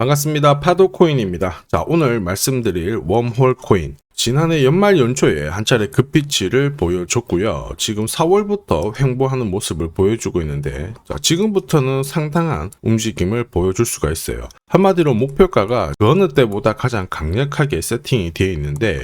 반갑습니다. 파도코인입니다. 자, 오늘 말씀드릴 웜홀 코인. 지난해 연말 연초에 한 차례 급비치를 보여줬고요. 지금 4월부터 횡보하는 모습을 보여주고 있는데, 자, 지금부터는 상당한 움직임을 보여줄 수가 있어요. 한마디로 목표가가 그 어느 때보다 가장 강력하게 세팅이 되어 있는데,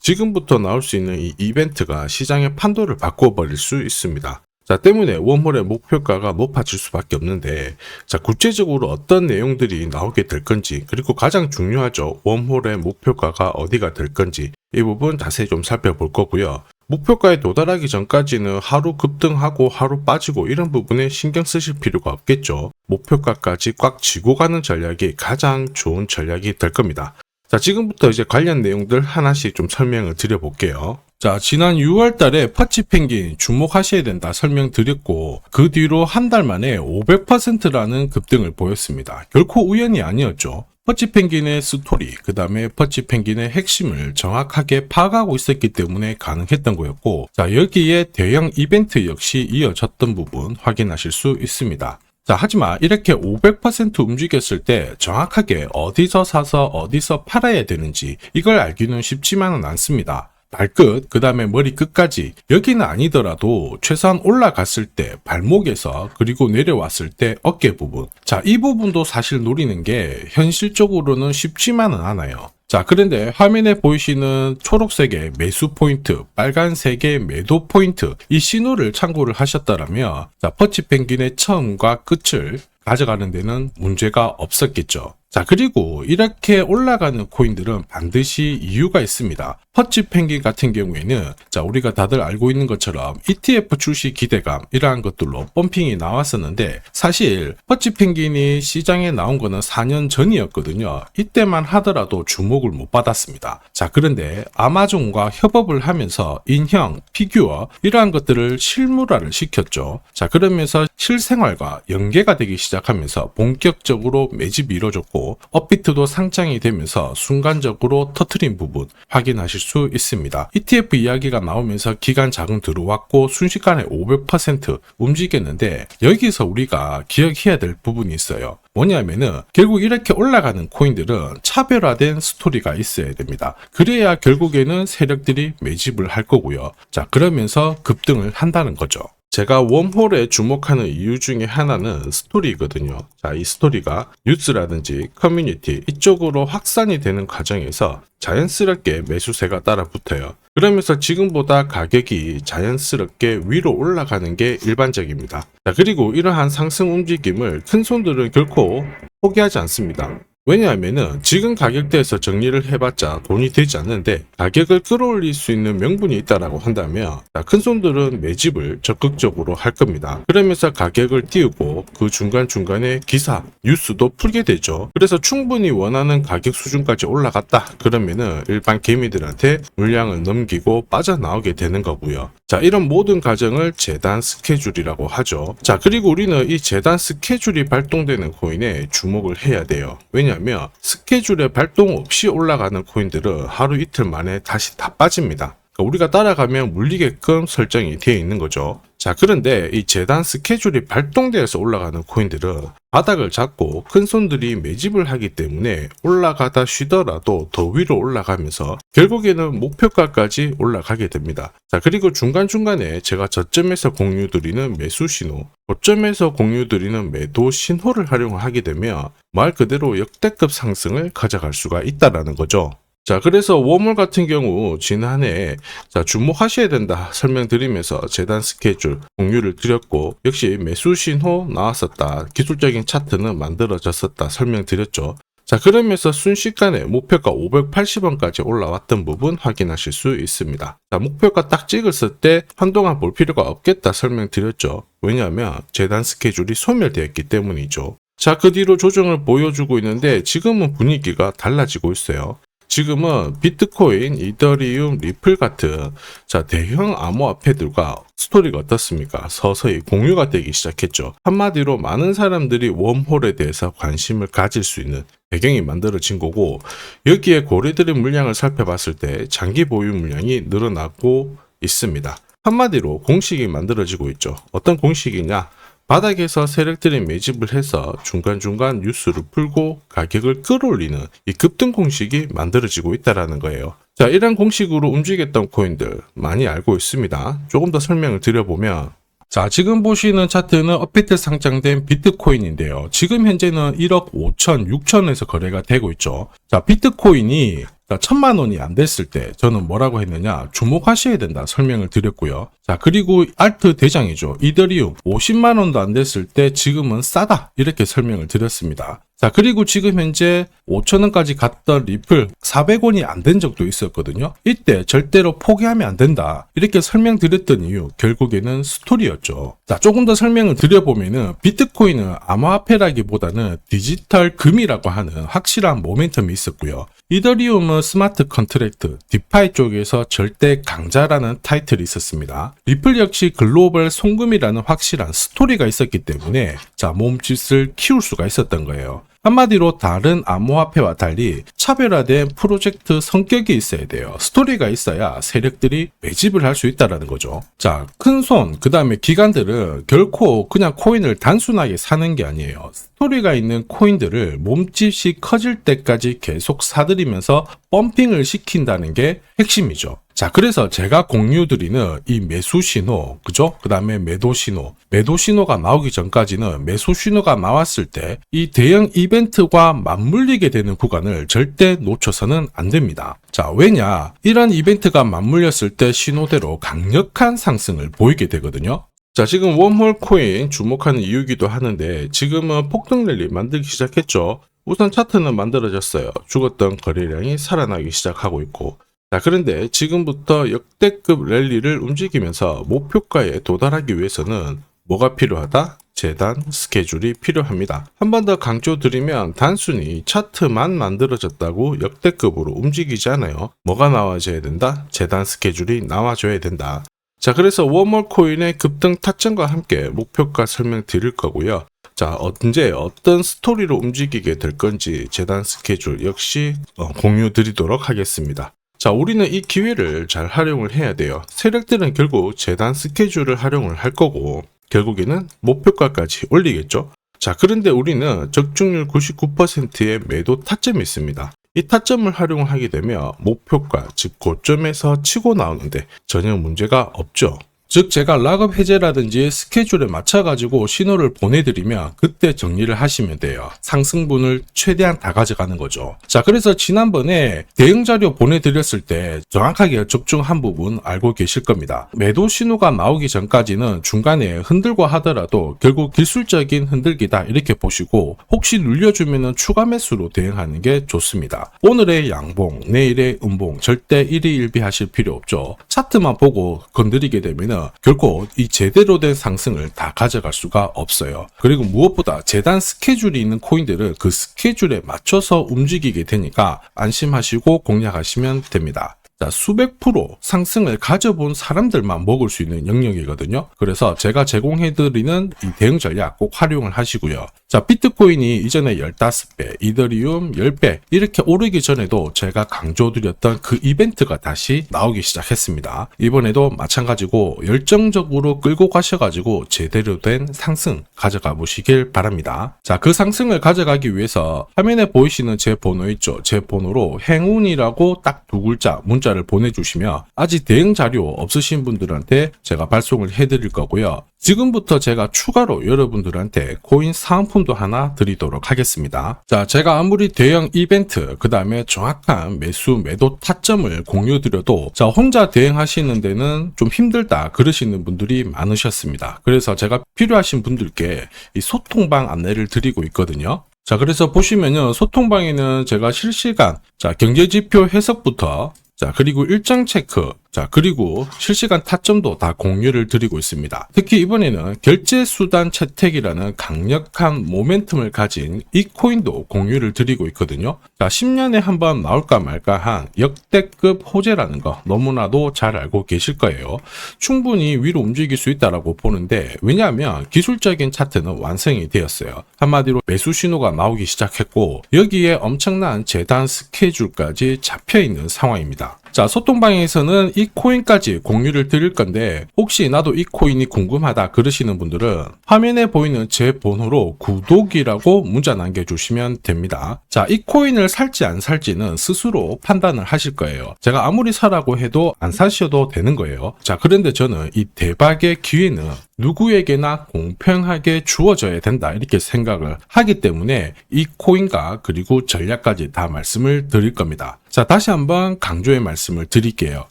지금부터 나올 수 있는 이 이벤트가 시장의 판도를 바꿔버릴 수 있습니다. 자, 때문에 웜홀의 목표가가 높아질 수밖에 없는데, 자, 구체적으로 어떤 내용들이 나오게 될 건지, 그리고 가장 중요하죠. 웜홀의 목표가가 어디가 될 건지, 이 부분 자세히 좀 살펴볼 거고요. 목표가에 도달하기 전까지는 하루 급등하고 하루 빠지고 이런 부분에 신경 쓰실 필요가 없겠죠. 목표가까지 꽉 쥐고 가는 전략이 가장 좋은 전략이 될 겁니다. 자, 지금부터 이제 관련 내용들 하나씩 좀 설명을 드려볼게요. 자, 지난 6월 달에 퍼치펭귄 주목하셔야 된다 설명드렸고, 그 뒤로 한 달 만에 500%라는 급등을 보였습니다. 결코 우연이 아니었죠. 퍼치펭귄의 스토리, 그 다음에 퍼치펭귄의 핵심을 정확하게 파악하고 있었기 때문에 가능했던 거였고, 자, 여기에 대형 이벤트 역시 이어졌던 부분 확인하실 수 있습니다. 자, 하지만 이렇게 500% 움직였을 때 정확하게 어디서 사서 어디서 팔아야 되는지 이걸 알기는 쉽지만은 않습니다. 발끝, 그 다음에 머리 끝까지, 여기는 아니더라도 최소한 올라갔을 때 발목에서, 그리고 내려왔을 때 어깨 부분, 자, 이 부분도 사실 노리는 게 현실적으로는 쉽지만은 않아요. 자, 그런데 화면에 보이시는 초록색의 매수 포인트, 빨간색의 매도 포인트, 이 신호를 참고를 하셨다면, 자, 퍼치펭귄의 처음과 끝을 가져가는 데는 문제가 없었겠죠. 자, 그리고 이렇게 올라가는 코인들은 반드시 이유가 있습니다. 퍼치펭귄 같은 경우에는, 자, 우리가 다들 알고 있는 것처럼 ETF 출시 기대감, 이러한 것들로 펌핑이 나왔었는데, 사실 퍼치펭귄이 시장에 나온 거는 4년 전이었거든요. 이때만 하더라도 주목을 못 받았습니다. 자, 그런데 아마존과 협업을 하면서 인형, 피규어, 이러한 것들을 실물화를 시켰죠. 자, 그러면서 실생활과 연계가 되기 시작하면서 본격적으로 매집이 이루어졌고, 업비트도 상장이 되면서 순간적으로 터트린 부분 확인하실 수 있습니다. ETF 이야기가 나오면서 기간 자금 들어왔고 순식간에 500% 움직였는데, 여기서 우리가 기억해야 될 부분이 있어요. 뭐냐면은 결국 이렇게 올라가는 코인들은 차별화된 스토리가 있어야 됩니다. 그래야 결국에는 세력들이 매집을 할 거고요. 자, 그러면서 급등을 한다는 거죠. 제가 웜홀에 주목하는 이유 중에 하나는 스토리거든요. 자, 이 스토리가 뉴스라든지 커뮤니티 이쪽으로 확산이 되는 과정에서 자연스럽게 매수세가 따라 붙어요. 그러면서 지금보다 가격이 자연스럽게 위로 올라가는 게 일반적입니다. 자, 그리고 이러한 상승 움직임을 큰손들은 결코 포기하지 않습니다. 왜냐하면은 지금 가격대에서 정리를 해봤자 돈이 되지 않는데, 가격을 끌어올릴 수 있는 명분이 있다라고 한다면, 큰손들은 매집을 적극적으로 할 겁니다. 그러면서 가격을 띄우고 그 중간중간에 기사, 뉴스도 풀게 되죠. 그래서 충분히 원하는 가격 수준까지 올라갔다 그러면은 일반 개미들한테 물량을 넘기고 빠져나오게 되는 거고요. 자, 이런 모든 과정을 재단 스케줄이라고 하죠. 자, 그리고 우리는 이 재단 스케줄이 발동되는 코인에 주목을 해야 돼요. 왜냐하면 스케줄에 발동 없이 올라가는 코인들은 하루 이틀 만에 다시 다 빠집니다. 그러니까 우리가 따라가면 물리게끔 설정이 되어 있는 거죠. 자, 그런데 이 재단 스케줄이 발동되어서 올라가는 코인들은 바닥을 잡고 큰손들이 매집을 하기 때문에 올라가다 쉬더라도 더 위로 올라가면서 결국에는 목표가까지 올라가게 됩니다. 자, 그리고 중간중간에 제가 저점에서 공유드리는 매수 신호, 고점에서 공유드리는 매도 신호를 활용하게 되면 말 그대로 역대급 상승을 가져갈 수가 있다라는 거죠. 자, 그래서 웜홀 같은 경우 지난해 자, 주목하셔야 된다 설명드리면서 재단 스케줄 공유를 드렸고, 역시 매수 신호 나왔었다, 기술적인 차트는 만들어졌었다 설명드렸죠. 자, 그러면서 순식간에 목표가 580원까지 올라왔던 부분 확인하실 수 있습니다. 자, 목표가 딱 찍었을 때 한동안 볼 필요가 없겠다 설명드렸죠. 왜냐하면 재단 스케줄이 소멸되었기 때문이죠. 자, 그 뒤로 조정을 보여주고 있는데 지금은 분위기가 달라지고 있어요. 지금은 비트코인, 이더리움, 리플 같은 자, 대형 암호화폐들과 스토리가 어떻습니까? 서서히 공유가 되기 시작했죠. 한마디로 많은 사람들이 웜홀에 대해서 관심을 가질 수 있는 배경이 만들어진 거고, 여기에 고래들의 물량을 살펴봤을 때 장기 보유 물량이 늘어나고 있습니다. 한마디로 공식이 만들어지고 있죠. 어떤 공식이냐? 바닥에서 세력들이 매집을 해서 중간중간 뉴스를 풀고 가격을 끌어올리는 이 급등 공식이 만들어지고 있다는 거예요. 자, 이런 공식으로 움직였던 코인들 많이 알고 있습니다. 조금 더 설명을 드려보면, 자, 지금 보시는 차트는 업비트 상장된 비트코인인데요. 지금 현재는 1억 5천, 6천에서 거래가 되고 있죠. 자, 비트코인이 1,000만 원이 안 됐을 때 저는 뭐라고 했느냐, 주목하셔야 된다 설명을 드렸고요. 자, 그리고 알트 대장이죠. 이더리움 50만 원도 안 됐을 때 지금은 싸다 이렇게 설명을 드렸습니다. 자, 그리고 지금 현재 5,000원까지 갔던 리플 400원이 안 된 적도 있었거든요. 이때 절대로 포기하면 안 된다 이렇게 설명드렸던 이유, 결국에는 스토리였죠. 자, 조금 더 설명을 드려보면은 비트코인은 암호화폐라기보다는 디지털 금이라고 하는 확실한 모멘텀이 있었고요. 이더리움은 스마트 컨트랙트, 디파이 쪽에서 절대 강자라는 타이틀이 있었습니다. 리플 역시 글로벌 송금이라는 확실한 스토리가 있었기 때문에 자, 몸짓을 키울 수가 있었던 거예요. 한마디로 다른 암호화폐와 달리 차별화된 프로젝트 성격이 있어야 돼요. 스토리가 있어야 세력들이 매집을 할 수 있다는 거죠. 자, 큰손, 그 다음에 기관들은 결코 그냥 코인을 단순하게 사는 게 아니에요. 스토리가 있는 코인들을 몸집이 커질 때까지 계속 사들이면서 펌핑을 시킨다는 게 핵심이죠. 자, 그래서 제가 공유드리는 이 매수 신호, 그죠? 그 다음에 매도 신호가 나오기 전까지는 매수 신호가 나왔을 때 이 대형 이벤트와 맞물리게 되는 구간을 절대 놓쳐서는 안 됩니다. 자, 왜냐? 이런 이벤트가 맞물렸을 때 신호대로 강력한 상승을 보이게 되거든요. 자, 지금 웜홀 코인 주목하는 이유기도 하는데 지금은 폭등 랠리 만들기 시작했죠. 우선 차트는 만들어졌어요. 죽었던 거래량이 살아나기 시작하고 있고, 자, 그런데 지금부터 역대급 랠리를 움직이면서 목표가에 도달하기 위해서는 뭐가 필요하다? 재단 스케줄이 필요합니다. 한 번 더 강조드리면 단순히 차트만 만들어졌다고 역대급으로 움직이지 않아요. 뭐가 나와줘야 된다? 재단 스케줄이 나와줘야 된다. 자, 그래서 웜홀 코인의 급등 타점과 함께 목표가 설명드릴 거고요. 자, 언제 어떤 스토리로 움직이게 될 건지 재단 스케줄 역시 공유 드리도록 하겠습니다. 자, 우리는 이 기회를 잘 활용을 해야 돼요. 세력들은 결국 재단 스케줄을 활용을 할 거고 결국에는 목표가까지 올리겠죠. 자, 그런데 우리는 적중률 99%의 매도 타점이 있습니다. 이 타점을 활용을 하게 되면 목표가, 즉 고점에서 치고 나오는데 전혀 문제가 없죠. 즉 제가 락업 해제라든지 스케줄에 맞춰가지고 신호를 보내드리면 그때 정리를 하시면 돼요. 상승분을 최대한 다 가져가는 거죠. 자, 그래서 지난번에 대응 자료 보내드렸을 때 정확하게 적중한 부분 알고 계실 겁니다. 매도 신호가 나오기 전까지는 중간에 흔들고 하더라도 결국 기술적인 흔들기다 이렇게 보시고 혹시 눌려주면 추가 매수로 대응하는 게 좋습니다. 오늘의 양봉, 내일의 음봉 절대 일희일비 하실 필요 없죠. 차트만 보고 건드리게 되면 결코 이 제대로 된 상승을 다 가져갈 수가 없어요. 그리고 무엇보다 재단 스케줄이 있는 코인들은 그 스케줄에 맞춰서 움직이게 되니까 안심하시고 공략하시면 됩니다. 자, 수백 프로 상승을 가져본 사람들만 먹을 수 있는 영역이거든요. 그래서 제가 제공해드리는 이 대응 전략 꼭 활용을 하시고요. 자, 비트코인이 이전에 15배, 이더리움 10배 이렇게 오르기 전에도 제가 강조드렸던 그 이벤트가 다시 나오기 시작했습니다. 이번에도 마찬가지고 열정적으로 끌고 가셔가지고 제대로 된 상승 가져가 보시길 바랍니다. 자, 그 상승을 가져가기 위해서 화면에 보이시는 제 번호 있죠. 제 번호로 행운이라고 딱 두 글자 문자를 보내주시면 아직 대응 자료 없으신 분들한테 제가 발송을 해드릴 거고요. 지금부터 제가 추가로 여러분들한테 코인 사은품도 하나 드리도록 하겠습니다. 자, 제가 아무리 대형 이벤트, 그 다음에 정확한 매수, 매도 타점을 공유드려도 자, 혼자 대응하시는 데는 좀 힘들다 그러시는 분들이 많으셨습니다. 그래서 제가 필요하신 분들께 이 소통방 안내를 드리고 있거든요. 자, 그래서 보시면요, 소통방에는 제가 실시간 경제지표 해석부터 그리고 일정 체크, 그리고 실시간 타점도 다 공유를 드리고 있습니다. 특히 이번에는 결제수단 채택이라는 강력한 모멘텀을 가진 이 코인도 공유를 드리고 있거든요. 10년에 한번 나올까 말까 한 역대급 호재라는 거 너무나도 잘 알고 계실 거예요. 충분히 위로 움직일 수 있다고 보는데, 왜냐하면 기술적인 차트는 완성이 되었어요. 한마디로 매수 신호가 나오기 시작했고 여기에 엄청난 재단 스케줄까지 잡혀있는 상황입니다. 자, 소통방에서는 이 코인까지 공유를 드릴 건데 혹시 나도 이 코인이 궁금하다 그러시는 분들은 화면에 보이는 제 번호로 구독이라고 문자 남겨주시면 됩니다. 자, 이 코인을 살지 안 살지는 스스로 판단을 하실 거예요. 제가 아무리 사라고 해도 안 사셔도 되는 거예요. 자, 그런데 저는 이 대박의 기회는 누구에게나 공평하게 주어져야 된다 이렇게 생각을 하기 때문에 이 코인과 그리고 전략까지 다 말씀을 드릴 겁니다. 자, 다시 한번 강조의 말씀을 드릴게요.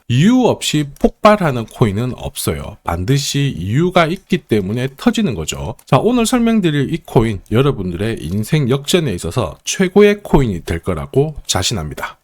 이유 없이 폭발하는 코인은 없어요. 반드시 이유가 있기 때문에 터지는 거죠. 자, 오늘 설명드릴 이 코인 여러분들의 인생 역전에 있어서 최고의 코인이 될 거라고 자신합니다.